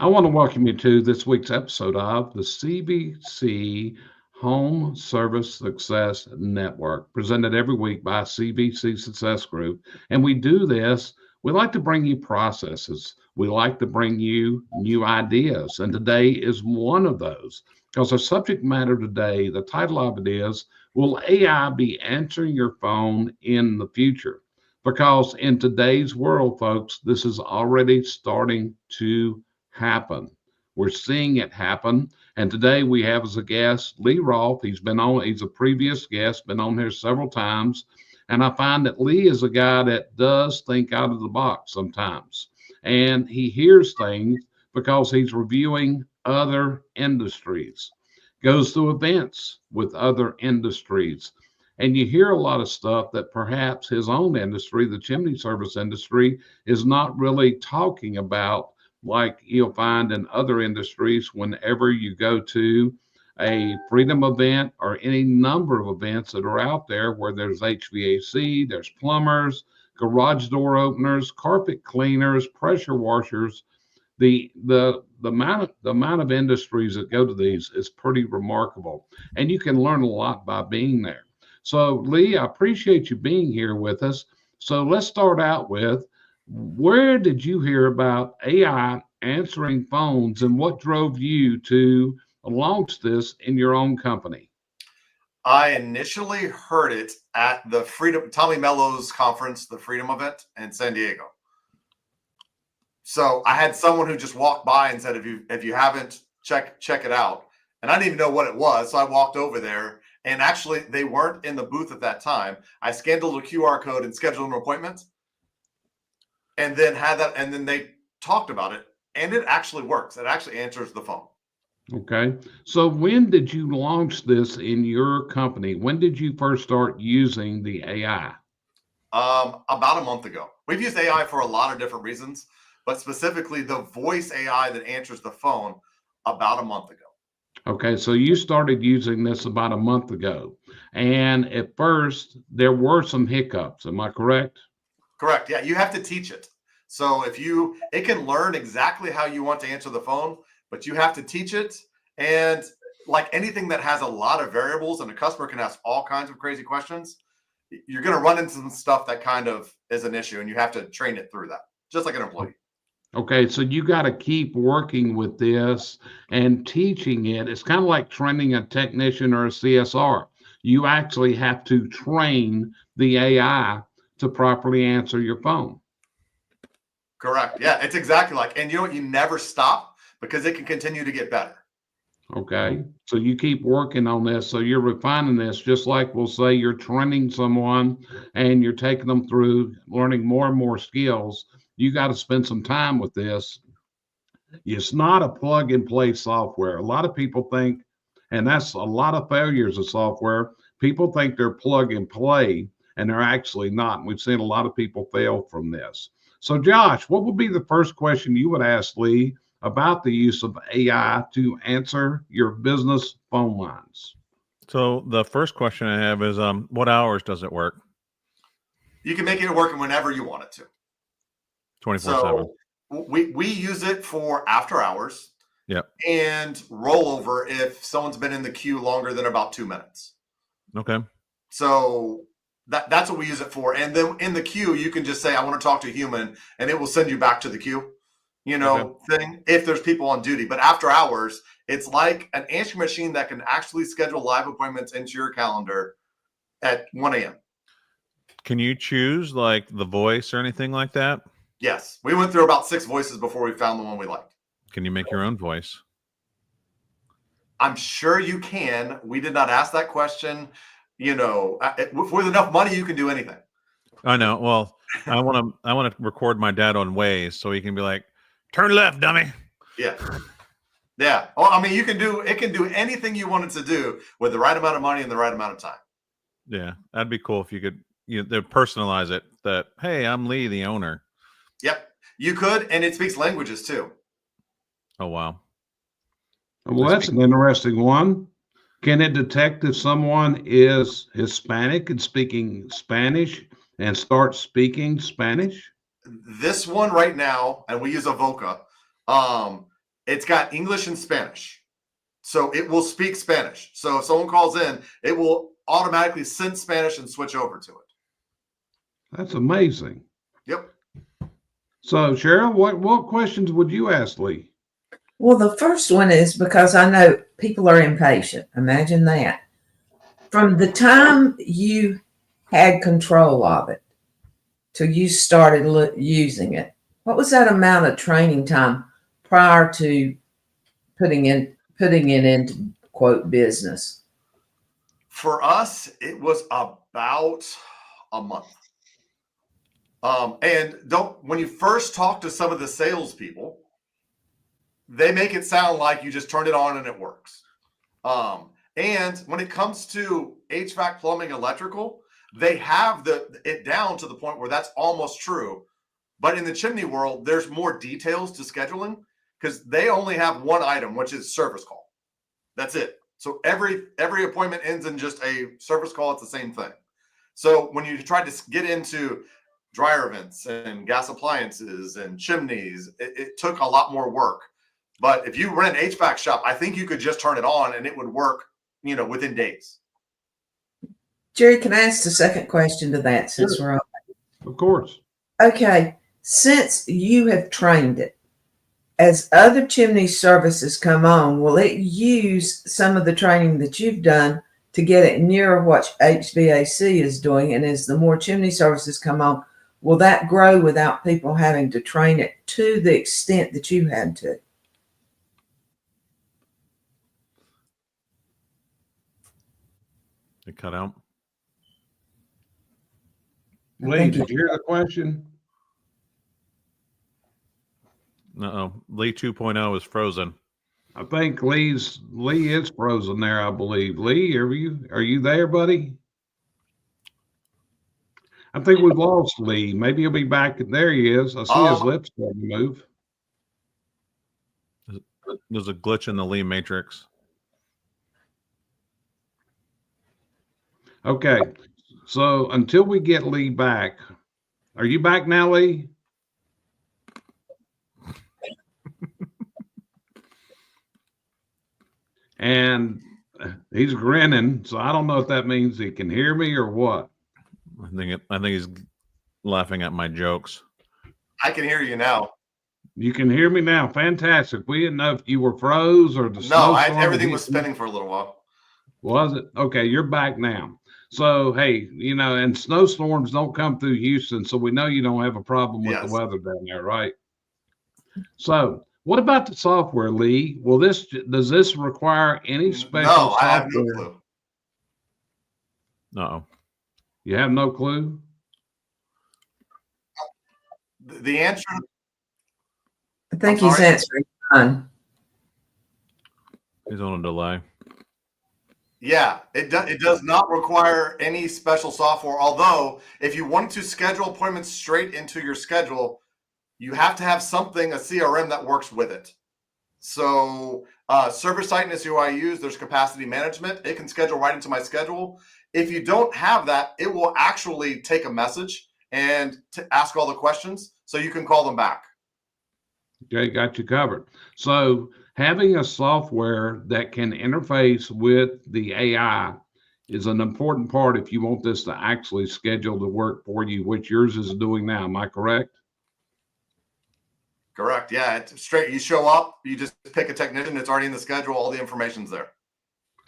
I want to welcome you to this week's episode of the CVC Home Service Success Network, presented every week by CVC Success Group. And we do this, we like to bring you processes. We like to bring you new ideas. And today is one of those. Because our subject matter today, the title of it is, will AI be answering your phone in the future? Because in today's world, folks, this is already starting to happen. We're seeing it happen. And today we have as a guest Lee Roff. He's a previous guest, been on here several times. And I find that Lee is a guy that does think out of the box sometimes. And he hears things because he's reviewing other industries, goes to events with other industries. And you hear a lot of stuff that perhaps his own industry, the chimney service industry, is not really talking about, like you'll find in other industries whenever you go to a freedom event or any number of events that are out there where there's HVAC, there's plumbers, garage door openers, carpet cleaners, pressure washers. The amount of industries that go to these is pretty remarkable, and you can learn a lot by being there. So Lee, I appreciate you being here with us. So let's start out with, where did you hear about AI answering phones, and what drove you to launch this in your own company? I initially heard it at the Tommy Mello's conference, the Freedom event in San Diego. So I had someone who just walked by and said, if you haven't, check it out. And I didn't even know what it was. So I walked over there, and actually they weren't in the booth at that time. I scanned a little QR code and scheduled an appointment, and then and then they talked about it, and it actually works. It actually answers the phone. Okay. So when did you launch this in your company? When did you first start using the AI? About a month ago. We've used AI for a lot of different reasons, but specifically the voice AI that answers the phone about a month ago. Okay, so you started using this about a month ago. And at first, there were some hiccups. Am I correct? Correct. Yeah, you have to teach it. So it can learn exactly how you want to answer the phone, but you have to teach it. And like anything that has a lot of variables and a customer can ask all kinds of crazy questions, you're going to run into some stuff that kind of is an issue, and you have to train it through that, just like an employee. Okay, so you got to keep working with this and teaching it. It's kind of like training a technician or a CSR. You actually have to train the AI to properly answer your phone. Correct. Yeah, it's exactly like, and you know what? You never stop because it can continue to get better. Okay, so you keep working on this. So you're refining this, just like we'll say you're training someone and you're taking them through learning more and more skills. You got to spend some time with this. It's not a plug and play software. A lot of people think, and that's a lot of failures of software. People think they're plug and play, and they're actually not. And we've seen a lot of people fail from this. So, Josh, what would be the first question you would ask Lee about the use of AI to answer your business phone lines? So the first question I have is, what hours does it work? You can make it work whenever you want it to. 24/7. So we use it for after hours. Yep. And rollover if someone's been in the queue longer than about 2 minutes. Okay. So that's what we use it for. And then in the queue, you can just say, I want to talk to a human, and it will send you back to the queue, thing, if there's people on duty. But after hours, it's like an answering machine that can actually schedule live appointments into your calendar at 1 a.m. Can you choose like the voice or anything like that? Yes. We went through about 6 voices before we found the one we liked. Can you make your own voice? I'm sure you can. We did not ask that question. With enough money, you can do anything. I know. Well, I want to record my dad on Waze so he can be like, turn left, dummy. Yeah. Yeah. Well, I mean, it can do anything you want it to do with the right amount of money and the right amount of time. Yeah. That'd be cool if you could, they'd personalize it that, hey, I'm Lee, the owner. Yep. You could, and it speaks languages too. Oh, wow. Well, that's an interesting one. Can it detect if someone is Hispanic and speaking Spanish and start speaking Spanish? This one right now, and we use Avoca, It's got English and Spanish. So it will speak Spanish. So if someone calls in, it will automatically sense Spanish and switch over to it. That's amazing. Yep. So, Cheryl, what questions would you ask Lee? Well, the first one is because I know people are impatient. Imagine that. From the time you had control of it till you started using it, what was that amount of training time prior to putting it into quote business? For us, it was about a month. And when you first talk to some of the salespeople, they make it sound like you just turn it on and it works. And when it comes to HVAC, plumbing, electrical, they have it down to the point where that's almost true. But in the chimney world, there's more details to scheduling because they only have one item, which is service call. That's it. So every appointment ends in just a service call. It's the same thing. So when you try to get into dryer vents and gas appliances and chimneys, it took a lot more work. But if you rent an HVAC shop, I think you could just turn it on and it would work, within days. Jerry, can I ask the second question to that since we're on? Of course. Okay. Since you have trained it, as other chimney services come on, will it use some of the training that you've done to get it near what HVAC is doing? And as the more chimney services come on, will that grow without people having to train it to the extent that you had to? It cut out. Lee, did you hear the question? No, Lee 2.0 is frozen. I think Lee is frozen there, I believe. Lee, are you there, buddy? I think we've lost Lee. Maybe he'll be back. There he is. I see his lips starting to move. There's a glitch in the Lee matrix. Okay. So until we get Lee back, are you back now, Lee? And he's grinning, so I don't know if that means he can hear me or what. I think he's laughing at my jokes. I can hear you now. You can hear me now. Fantastic. We didn't know if you were froze or the snowstorm. Everything was spinning for a little while. Was it? Okay, you're back now. So, hey, and snowstorms don't come through Houston, so we know you don't have a problem with the weather down there, right? So, what about the software, Lee? Does this require any special software? I have no clue. Uh-oh. You have no clue? The answer. I think he's answering fine. He's on a delay. Yeah, it does not require any special software. Although, if you want to schedule appointments straight into your schedule, you have to have something, a CRM that works with it. So, ServiceTitan is who I use. There's capacity management. It can schedule right into my schedule. If you don't have that, it will actually take a message and to ask all the questions so you can call them back. Okay, got you covered. So having a software that can interface with the AI is an important part if you want this to actually schedule the work for you, which yours is doing now. Am I correct? Correct. Yeah, it's straight. You show up, you just pick a technician. It's already in the schedule. All the information's there.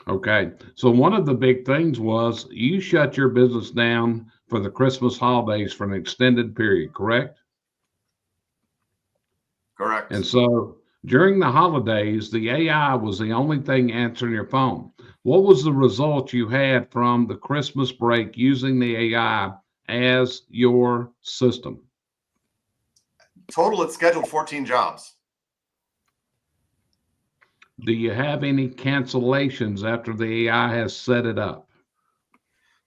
Okay. So one of the big things was you shut your business down for the Christmas holidays for an extended period, correct? Correct. And so during the holidays, the AI was the only thing answering your phone. What was the result you had from the Christmas break using the AI as your system? Total, it scheduled 14 jobs. Do you have any cancellations after the AI has set it up?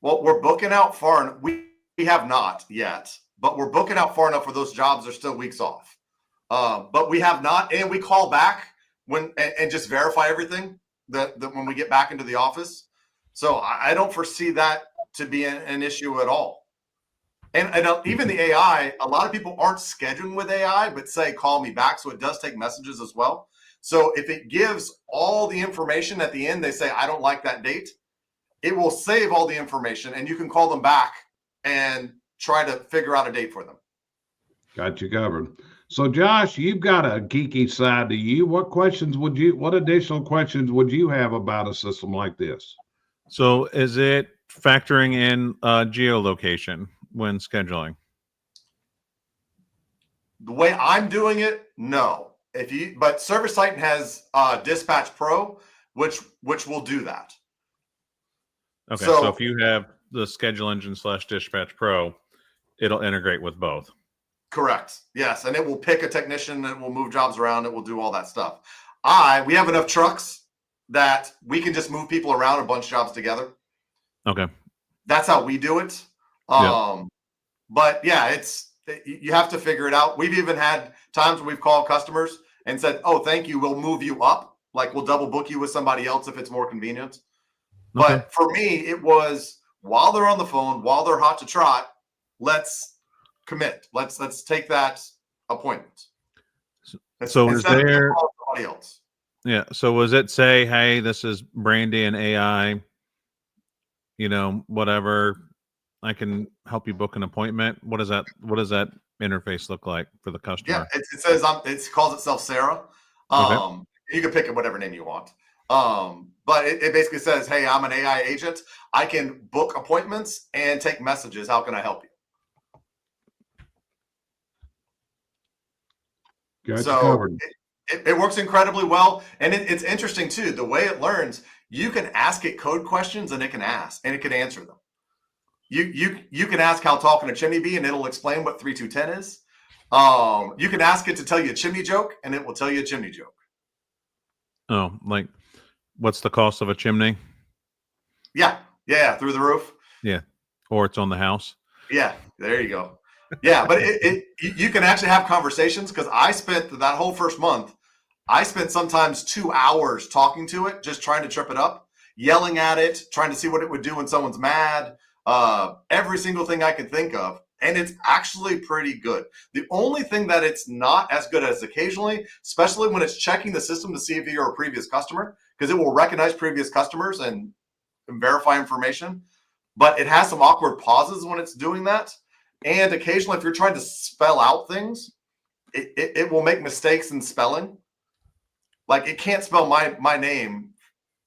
Well, we're booking out far, and we have not yet, but we're booking out far enough where those jobs are still weeks off. But we have not, and we call back and just verify everything that when we get back into the office. So I don't foresee that to be an issue at all. And even the AI, a lot of people aren't scheduling with AI, but say call me back. So it does take messages as well. So if it gives all the information at the end, they say, I don't like that date, it will save all the information and you can call them back and try to figure out a date for them. Got you covered. So Josh, you've got a geeky side to you. What additional questions would you have about a system like this? So is it factoring in geolocation when scheduling? The way I'm doing it, no. But Service Titan has Dispatch Pro, which will do that. Okay, so if you have the Schedule Engine / Dispatch Pro, it'll integrate with both. Correct. Yes, and it will pick a technician, it will move jobs around, it will do all that stuff. We have enough trucks that we can just move people around and bunch jobs together. Okay. That's how we do it. But yeah, you have to figure it out. We've even had times where we've called customers and said, oh, thank you, we'll move you up. Like we'll double book you with somebody else if it's more convenient. Okay. But for me, it was while they're on the phone, while they're hot to trot, let's commit. Let's take that appointment. So is there somebody else? Yeah. So was it say, hey, this is Brandy and AI, whatever, I can help you book an appointment? What does that interface look like for the customer? Yeah, it says it calls itself Sarah. Okay. You can pick whatever name you want. But it basically says, hey, I'm an AI agent. I can book appointments and take messages. How can I help you? Got So you covered. it works incredibly well. And it's interesting too, the way it learns, you can ask it code questions and it can answer them. You can ask how tall can a chimney be and it'll explain what 3210 is. You can ask it to tell you a chimney joke and it will tell you a chimney joke. Oh, like what's the cost of a chimney? Yeah, through the roof. Yeah. Or it's on the house. Yeah, there you go. Yeah, but you can actually have conversations, because I spent that whole first month, I spent sometimes 2 hours talking to it, just trying to trip it up, yelling at it, trying to see what it would do when someone's mad, every single thing I could think of. And it's actually pretty good. The only thing that it's not as good as occasionally, especially when it's checking the system to see if you're a previous customer, because it will recognize previous customers and verify information. But it has some awkward pauses when it's doing that. And occasionally, if you're trying to spell out things, it will make mistakes in spelling. Like it can't spell my name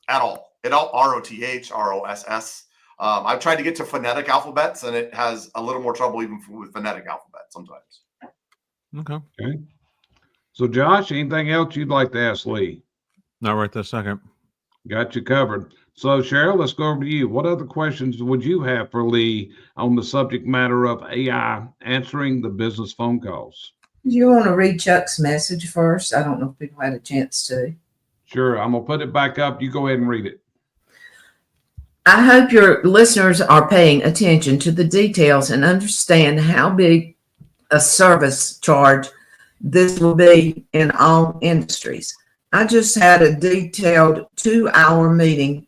at all. It all ROTH, ROSS. I've tried to get to phonetic alphabets, and it has a little more trouble even with phonetic alphabet sometimes. Okay. So Josh, anything else you'd like to ask Lee? Not right this second. Got you covered. So Cheryl, let's go over to you. What other questions would you have for Lee on the subject matter of AI answering the business phone calls? Do you want to read Chuck's message first? I don't know if people had a chance to. Sure. I'm going to put it back up. You go ahead and read it. I hope your listeners are paying attention to the details and understand how big a service charge this will be in all industries. I just had a detailed 2-hour meeting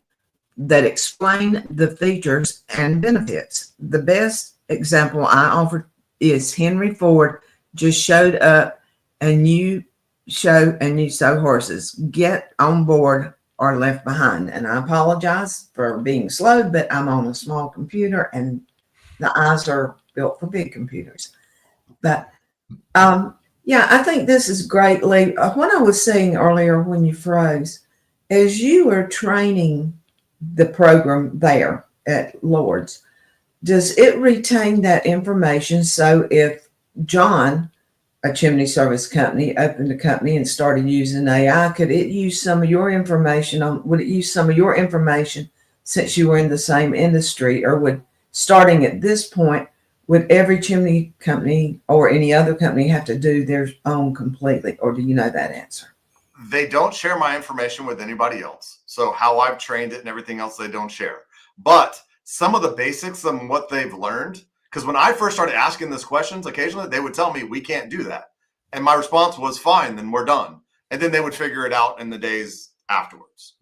that explained the features and benefits. The best example I offered is Henry Ford just showed up and you show horses. Get on board or left behind. And I apologize for being slow, but I'm on a small computer and the eyes are built for big computers. But yeah, I think this is great, Lee. What I was saying earlier when you froze, as you were training the program there at Lord's, does it retain that information? So if John, a chimney service company, opened a company and started using AI, could it use some of your information would it use some of your information since you were in the same industry? Or would, starting at this point, would every chimney company or any other company have to do their own completely? Or do you know that answer? They don't share my information with anybody else. So how I've trained it and everything else, they don't share. But some of the basics and what they've learned, because when I first started asking these questions, occasionally they would tell me, we can't do that. And my response was, fine, then we're done. And then they would figure it out in the days afterwards.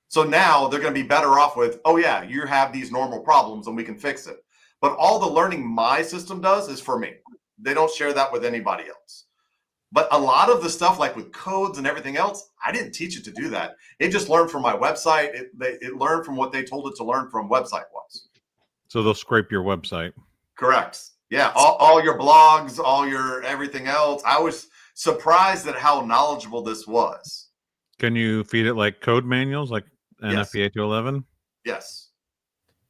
So now they're going to be better off with, oh yeah, you have these normal problems and we can fix it. But all the learning my system does is for me. They don't share that with anybody else. But a lot of the stuff, like with codes and everything else, I didn't teach it to do that. It just learned from my website. It learned from what they told it to learn from website-wise. So they'll scrape your website. Correct. Yeah, all your blogs, all your everything else. I was surprised at how knowledgeable this was. Can you feed it like code manuals, like NFPA 211? Yes.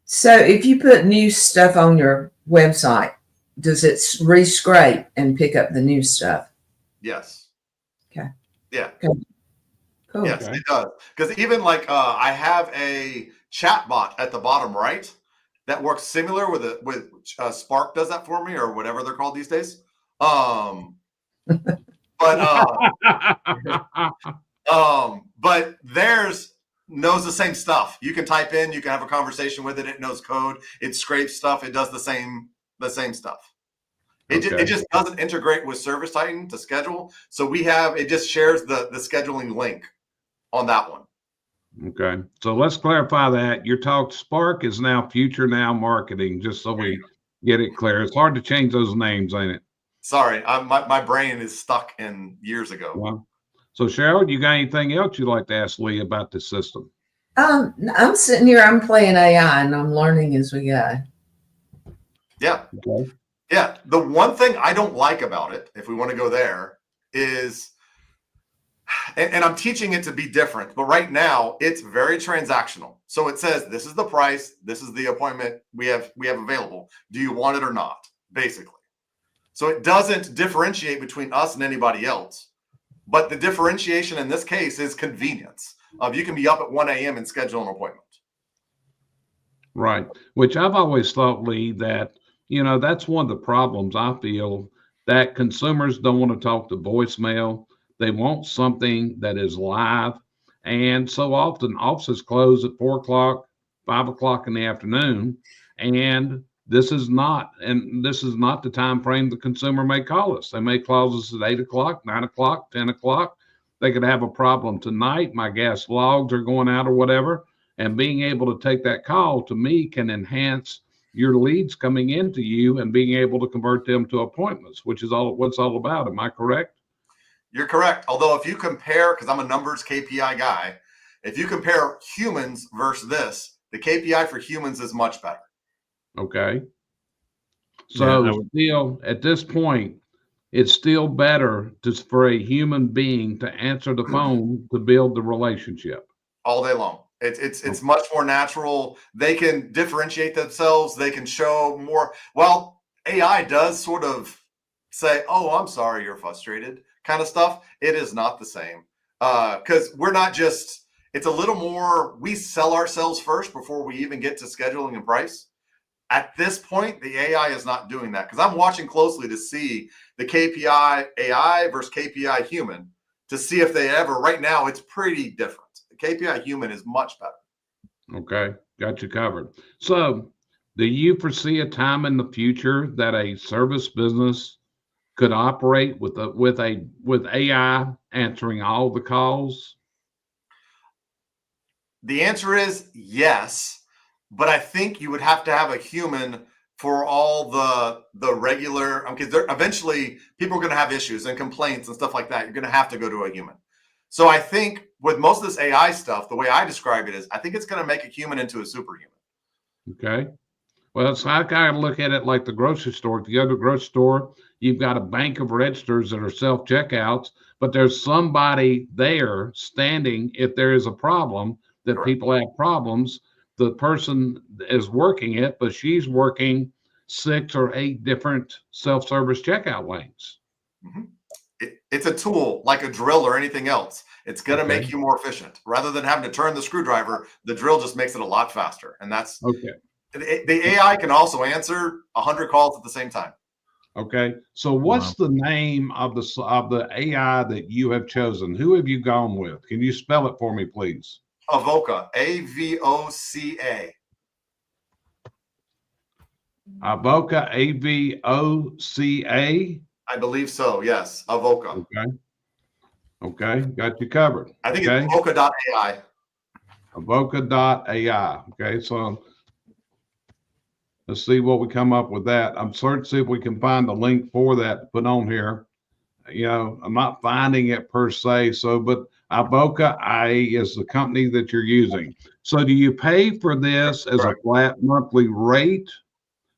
So if you put new stuff on your website, does it re-scrape and pick up the new stuff? Yes. Okay. Yeah. Okay. Cool. Yes, it does. Because even like I have a chat bot at the bottom right that works similar with Spark does that for me, or whatever they're called these days. But theirs knows the same stuff. You can type in, you can have a conversation with it. It knows code. It scrapes stuff. It does the same stuff. It just doesn't integrate with Service Titan to schedule. So it just shares the scheduling link on that one. Okay. So let's clarify that. Your talk Spark is now Future Now Marketing, just so we get it clear. It's hard to change those names, ain't it? Sorry, my brain is stuck in years ago. Well, so Cheryl, you got anything else you'd like to ask Lee about this system? I'm sitting here, I'm playing AI and I'm learning as we go. Yeah. Okay. Yeah. The one thing I don't like about it, if we want to go there, is, and I'm teaching it to be different, but right now it's very transactional. So it says, this is the price, this is the appointment we have available. Do you want it or not? Basically. So it doesn't differentiate between us and anybody else. But the differentiation in this case is convenience of you can be up at 1 a.m. and schedule an appointment. Right. Which I've always thought, Lee, that, that's one of the problems I feel, that consumers don't want to talk to voicemail. They want something that is live. And so often offices close at 4 o'clock, 5 o'clock in the afternoon. And this is not the time frame the consumer may call us. They may call us at 8 o'clock, 9 o'clock, 10 o'clock. They could have a problem tonight. My gas logs are going out or whatever. And being able to take that call, to me, can enhance your leads coming into you and being able to convert them to appointments, which is what it's all about. Am I correct? You're correct. Although if you compare, because I'm a numbers KPI guy, if you compare humans versus this, the KPI for humans is much better. Okay. So still, at this point, it's still better for a human being to answer the phone to build the relationship. All day long. It's much more natural. They can differentiate themselves. They can show more. Well, AI does sort of say, "Oh, I'm sorry, you're frustrated," kind of stuff. It is not the same because we're not just. It's a little more. We sell ourselves first before we even get to scheduling and price. At this point, the AI is not doing that because I'm watching closely to see the KPI AI versus KPI human to see if they ever. Right now, it's pretty different. The KPI human is much better. Okay, got you covered. So, do you foresee a time in the future that a service business could operate with AI answering all the calls? The answer is yes. But I think you would have to have a human for all the regular, because eventually people are going to have issues and complaints and stuff like that. You're going to have to go to a human. So I think with most of this AI stuff, the way I describe it is, I think it's going to make a human into a superhuman. Okay. Well, so I kind of look at it like the grocery store. If you go to the grocery store, you've got a bank of registers that are self-checkouts, but there's somebody there standing if there is a problem, that Correct. People have problems. The person is working it, but she's working 6 or 8 different self-service checkout lanes. Mm-hmm. It's a tool like a drill or anything else. It's going to make you more efficient. Rather than having to turn the screwdriver, the drill just makes it a lot faster. And that's okay. The AI can also answer 100 calls at the same time. Okay. So what's the name of the AI that you have chosen? Who have you gone with? Can you spell it for me, please? Avoca, A-V-O-C-A. Avoca, A-V-O-C-A? I believe so, yes. Avoca. Okay. Okay, got you covered. I think it's Avoca.ai. Avoca.ai. Okay, so let's see what we come up with that. I'm certain to see if we can find a link for that to put on here. I'm not finding it per se. So, but Iboka IA is the company that you're using. So do you pay for this as a flat monthly rate,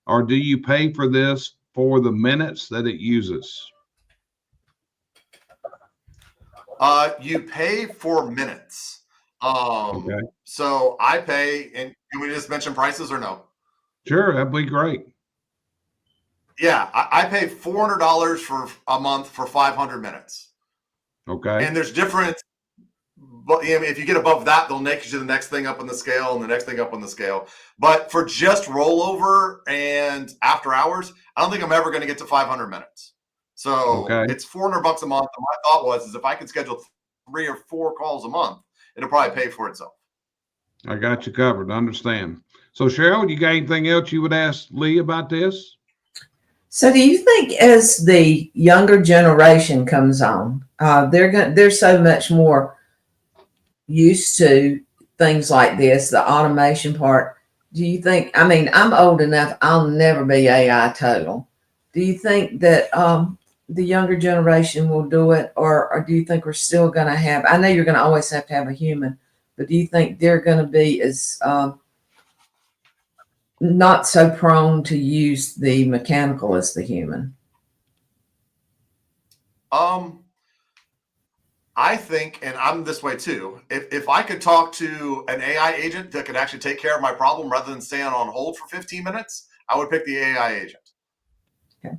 or do you pay for this for the minutes that it uses? You pay for minutes. Okay. So I pay, and can we just mention prices or no? Sure, that'd be great. Yeah, I pay $400 for a month for 500 minutes. Okay. And there's different, but if you get above that, they'll make you the next thing up on the scale and the next thing up on the scale. But for just rollover and after hours, I don't think I'm ever going to get to 500 minutes. So it's $400 a month. And my thought was, if I could schedule 3 or 4 calls a month, it'll probably pay for itself. I got you covered. Understand. So Cheryl, you got anything else you would ask Lee about this? So do you think as the younger generation comes on, they're so much more used to things like this, the automation part? Do you think, I mean, I'm old enough, I'll never be AI total. Do you think that the younger generation will do it, or do you think we're still going to have, I know you're going to always have to have a human, but do you think they're going to be as not so prone to use the mechanical as the human? I think, and I'm this way too, if I could talk to an AI agent that could actually take care of my problem rather than staying on hold for 15 minutes, I would pick the AI agent. Okay.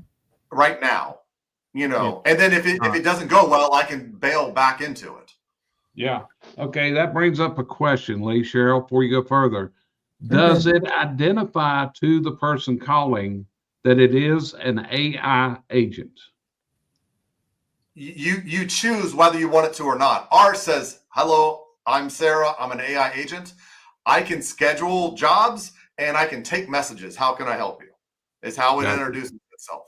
Right now, and then if it doesn't go well, I can bail back into it. Yeah. Okay, that brings up a question, Lee. Cheryl, before you go further. Does it identify to the person calling that it is an AI agent? You choose whether you want it to or not. Ours says, "Hello, I'm Sarah. I'm an AI agent. I can schedule jobs and I can take messages. How can I help you?" Is how it introduces itself.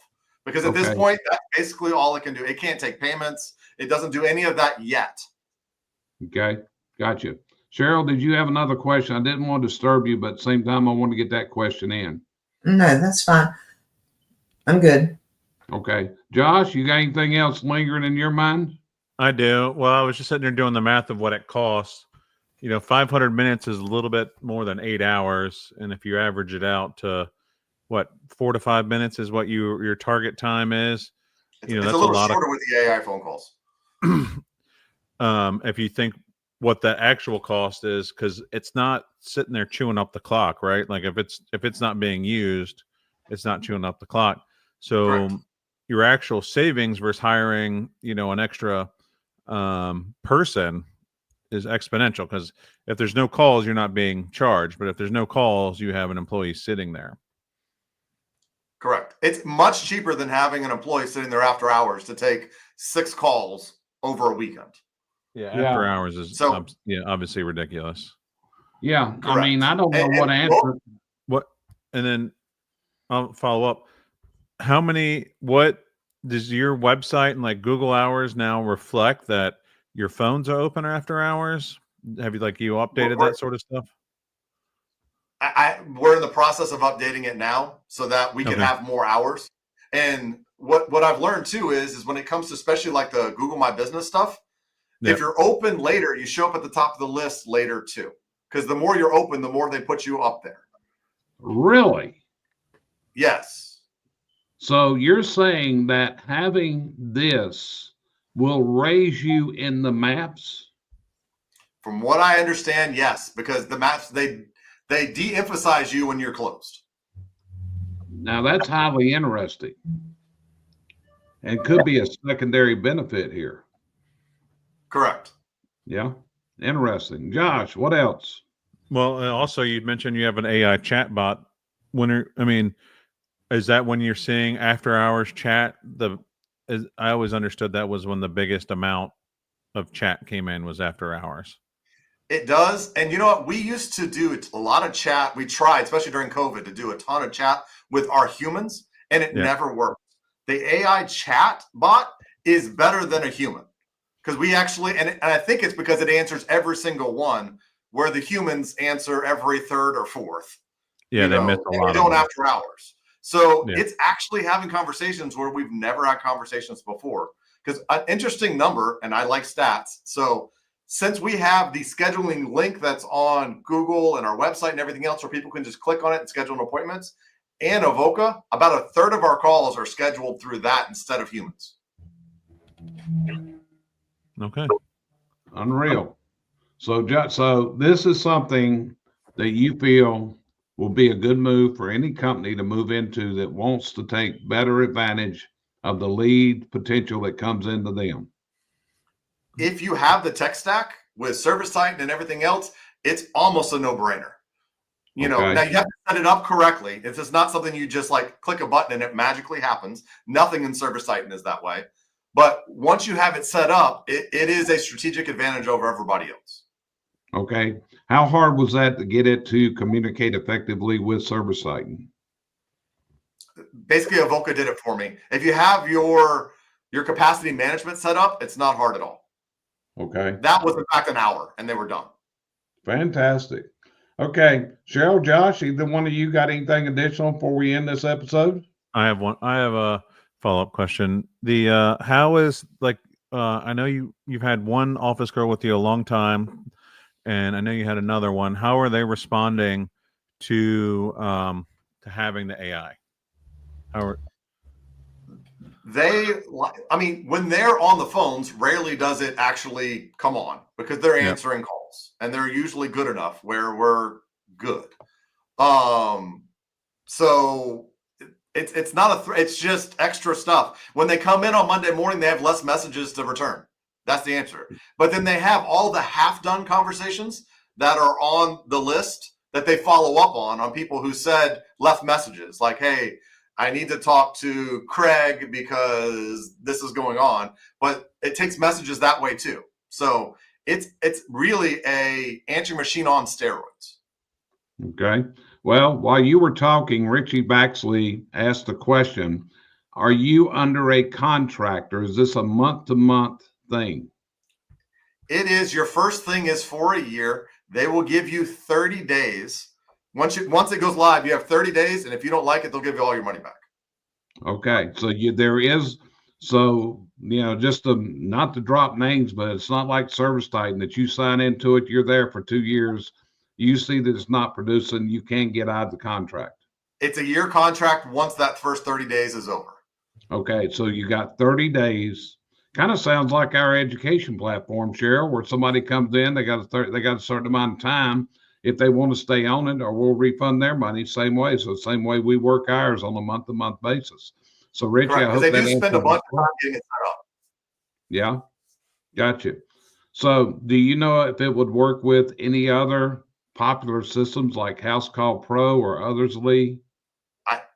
Because at this point, that's basically all it can do. It can't take payments. It doesn't do any of that yet. Okay, gotcha. Cheryl, did you have another question? I didn't want to disturb you, but at the same time, I want to get that question in. No, that's fine. I'm good. Okay. Josh, you got anything else lingering in your mind? I do. Well, I was just sitting there doing the math of what it costs. 500 minutes is a little bit more than 8 hours. And if you average it out to 4 to 5 minutes is what your target time is. It's a little shorter with the AI phone calls. If you think what the actual cost is, because it's not sitting there chewing up the clock, right? Like if it's not being used, it's not chewing up the clock. So Correct. Your actual savings versus hiring, an extra person is exponential, because if there's no calls, you're not being charged. But if there's no calls, you have an employee sitting there. Correct. It's much cheaper than having an employee sitting there after hours to take 6 calls over a weekend. Yeah, after hours is obviously ridiculous. Yeah, correct. I mean, I don't know what answer. And then I'll follow up. What does your website and like Google Hours now reflect that your phones are open after hours? Have you updated that sort of stuff? We're in the process of updating it now so that we can have more hours. And what I've learned too is when it comes to especially like the Google My Business stuff, if you're open later, you show up at the top of the list later too. Because the more you're open, the more they put you up there. Really? Yes. So you're saying that having this will raise you in the maps? From what I understand, yes, because the maps, they de-emphasize you when you're closed. Now that's highly interesting and could be a secondary benefit here. Correct. Yeah. Interesting. Josh, what else? Well, also you'd mentioned you have an AI chatbot. Is that when you're seeing after hours chat? I always understood that was when the biggest amount of chat came in was after hours. It does. And you know what? We used to do a lot of chat. We tried, especially during COVID, to do a ton of chat with our humans, and it never worked. The AI chat bot is better than a human because we actually, and I think it's because it answers every single one, where the humans answer every third or fourth. Yeah, they miss a lot. We don't after hours. So it's actually having conversations where we've never had conversations before. because an interesting number, and I like stats. So since we have the scheduling link that's on Google and our website and everything else where people can just click on it and schedule appointments, and Avoca, about a third of our calls are scheduled through that instead of humans. Okay. Unreal. So this is something that you feel will be a good move for any company to move into that wants to take better advantage of the lead potential that comes into them. If you have the tech stack with ServiceTitan and everything else, it's almost a no-brainer. You know, now you have to set it up correctly. It's just not something you just like click a button and it magically happens. Nothing in ServiceTitan is that way. But once you have it set up, it is a strategic advantage over everybody else. Okay. How hard was that to get it to communicate effectively with ServiceTitan? Basically, Avoca did it for me. If you have your capacity management set up, it's not hard at all. Okay. That was in fact an hour and they were done. Fantastic. Okay. Cheryl, Josh, either one of you got anything additional before we end this episode? I have a follow-up question. The how is like I know you've had one office girl with you a long time, and I know you had another one. How are they responding to having the AI? I mean, when they're on the phones, rarely does it actually come on because they're answering calls and they're usually good enough where we're good. So it's not it's just extra stuff. When they come in on Monday morning, they have less messages to return. That's the answer. But then they have all the half-done conversations that are on the list that they follow up on people who left messages like, hey, I need to talk to Craig because this is going on, but it takes messages that way too. So it's really a answering machine on steroids. Okay. Well, while you were talking, Richie Baxley asked the question, are you under a contractor? Is this a month-to-month thing? It is. Your first thing is for a year. They will give you 30 days. Once it goes live, you have 30 days, and if you don't like it, they'll give you all your money back. Okay, so just not to drop names, but it's not like ServiceTitan that you sign into it, you're there for 2 years. You see that it's not producing, you can get out of the contract. It's a year contract once that first 30 days is over. Okay, so you got 30 days. Kind of sounds like our education platform, Cheryl, where somebody comes in, they got a certain amount of time. If they want to stay on it, or we'll refund their money same way. So the same way we work ours on a month-to-month basis. So Richie, correct, I hope they that do spend a bunch of time getting it set up. Yeah, gotcha. So do you know if it would work with any other popular systems like House Call Pro or others, Lee?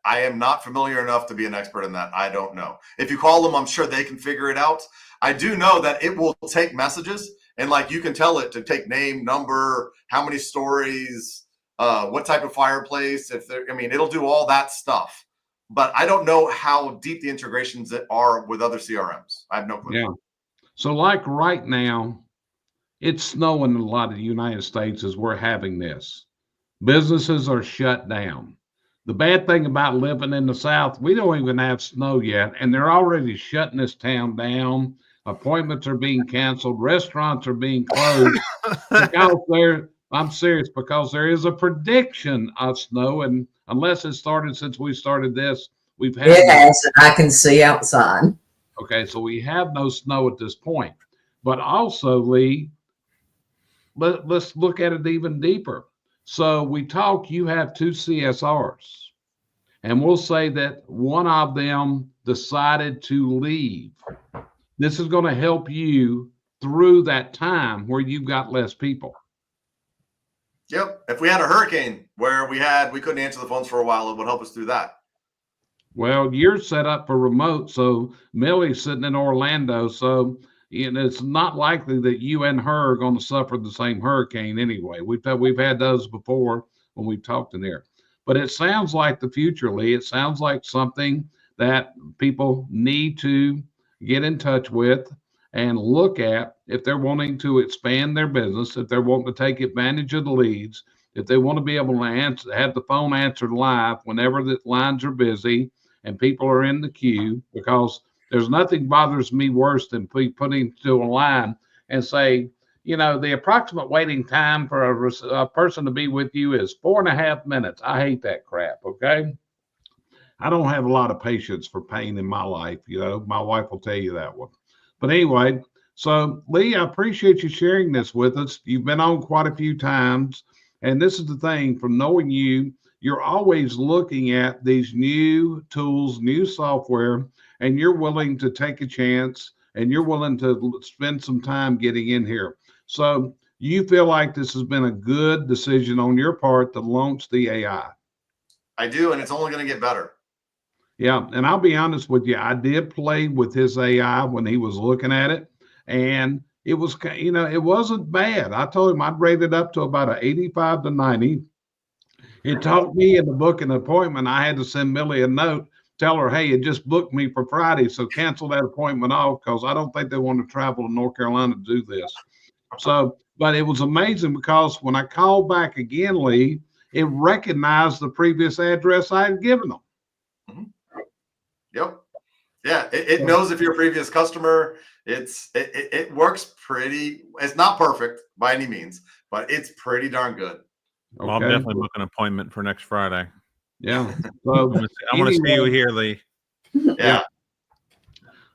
I am not familiar enough to be an expert in that. I don't know. If you call them, I'm sure they can figure it out. I do know that it will take messages, and like you can tell it to take name, number, how many stories, what type of fireplace. It'll do all that stuff. But I don't know how deep the integrations are with other CRMs. I have no clue. Yeah. So like right now, it's snowing in a lot of the United States as we're having this. Businesses are shut down. The bad thing about living in the South, we don't even have snow yet, and they're already shutting this town down. Appointments are being canceled. Restaurants are being closed because I'm serious, because there is a prediction of snow, and unless it started since we started this, we've had it has. I can see outside. Okay, so we have no snow at this point. But also, Lee, let's look at it even deeper. So you have 2 CSRs, and we'll say that one of them decided to leave. This is going to help you through that time where you've got less people. Yep. If we had a hurricane where we couldn't answer the phones for a while, it would help us through that. Well, you're set up for remote, so Millie's sitting in Orlando, so it's not likely that you and her are going to suffer the same hurricane anyway. We've had those before when we've talked in there. But it sounds like the future, Lee. It sounds like something that people need to get in touch with and look at if they're wanting to expand their business, if they're wanting to take advantage of the leads, if they want to be able to have the phone answered live whenever the lines are busy and people are in the queue, because There's nothing bothers me worse than putting to a line and say, you know, the approximate waiting time for a person to be with you is 4.5 minutes. I hate that crap. Okay. I don't have a lot of patience for pain in my life. You know, my wife will tell you that one. But anyway, so Lee, I appreciate you sharing this with us. You've been on quite a few times. And this is the thing, from knowing you, you're always looking at these new tools, new software, and you're willing to take a chance and you're willing to spend some time getting in here. So you feel like this has been a good decision on your part to launch the AI. I do, and it's only going to get better. Yeah, and I'll be honest with you, I did play with his AI when he was looking at it, and it was, you know, it wasn't bad. I told him I'd rate it up to about an 85 to 90. It taught me in the booking appointment, I had to send Millie a note, tell her, hey, it just booked me for Friday, so cancel that appointment off because I don't think they want to travel to North Carolina to do this. So, but it was amazing because when I called back again, Lee, it recognized the previous address I had given them. Mm-hmm. Yep. Yeah, it knows if you're a previous customer. It works pretty. It's not perfect by any means, but it's pretty darn good. Well, I'll definitely book an appointment for next Friday. Yeah. So I want to see you here, Lee. Yeah.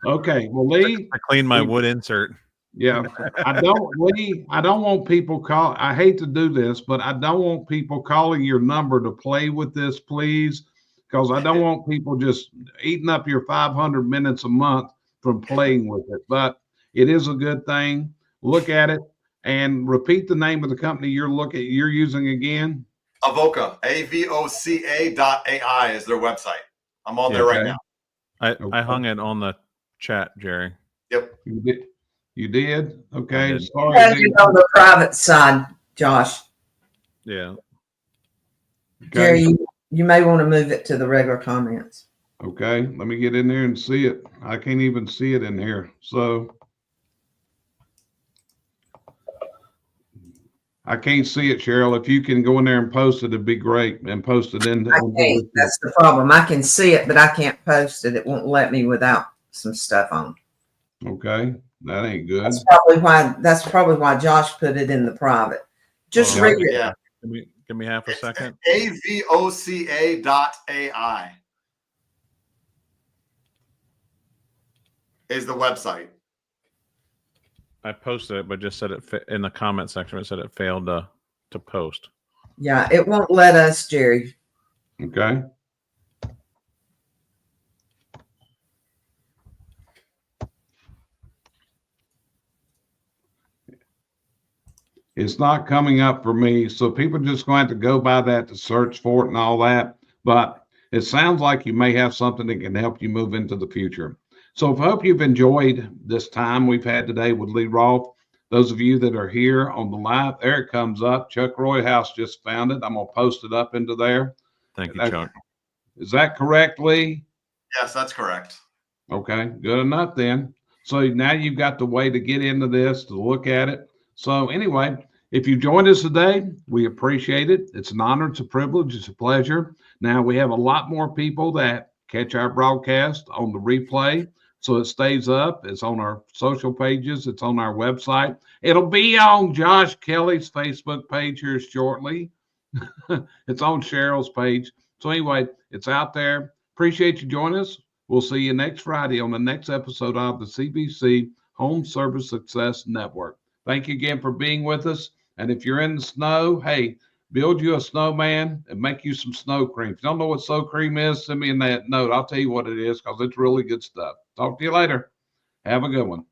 Okay. Well, Lee, I cleaned my wood insert. Yeah. I don't want people I hate to do this, but I don't want people calling your number to play with this, please. Because I don't want people just eating up your 500 minutes a month from playing with it. But it is a good thing. Look at it and repeat the name of the company you're using again. Avoca, AVOCA.ai is their website. I'm on there right now. I hung it on the chat, Jerry. Yep. You did? Okay. I did. Sorry. On the private side, Josh. Yeah. Okay. Jerry, you may want to move it to the regular comments. Okay, let me get in there and see it. I can't even see it in here. So I can't see it, Cheryl. If you can go in there and post it, it'd be great. And post it in. I can't. That's the problem. I can see it, but I can't post it. It won't let me without some stuff on. Okay, that ain't good. That's probably why Josh put it in the private. Just read it. Yeah. Give me half a second. AVOCA.ai is the website. I posted it, but just said it in the comment section. It said it failed to post. Yeah, it won't let us, Jerry. Okay. It's not coming up for me. So people just going to have to go by that to search for it and all that. But it sounds like you may have something that can help you move into the future. So I hope you've enjoyed this time we've had today with Lee Roff. Those of you that are here on the live, there it comes up. Chuck Roy House just found it. I'm going to post it up into there. Thank you, Chuck. Is that correct, Lee? Yes, that's correct. Okay, good enough then. So now you've got the way to get into this, to look at it. So anyway, if you joined us today, we appreciate it. It's an honor, it's a privilege, it's a pleasure. Now we have a lot more people that catch our broadcast on the replay. So it stays up. It's on our social pages. It's on our website. It'll be on Josh Kelly's Facebook page here shortly. It's on Cheryl's page. So anyway, it's out there. Appreciate you joining us. We'll see you next Friday on the next episode of the CVC Home Service Success Network. Thank you again for being with us. And if you're in the snow, hey, build you a snowman and make you some snow cream. If you don't know what snow cream is, send me in that note. I'll tell you what it is because it's really good stuff. Talk to you later. Have a good one.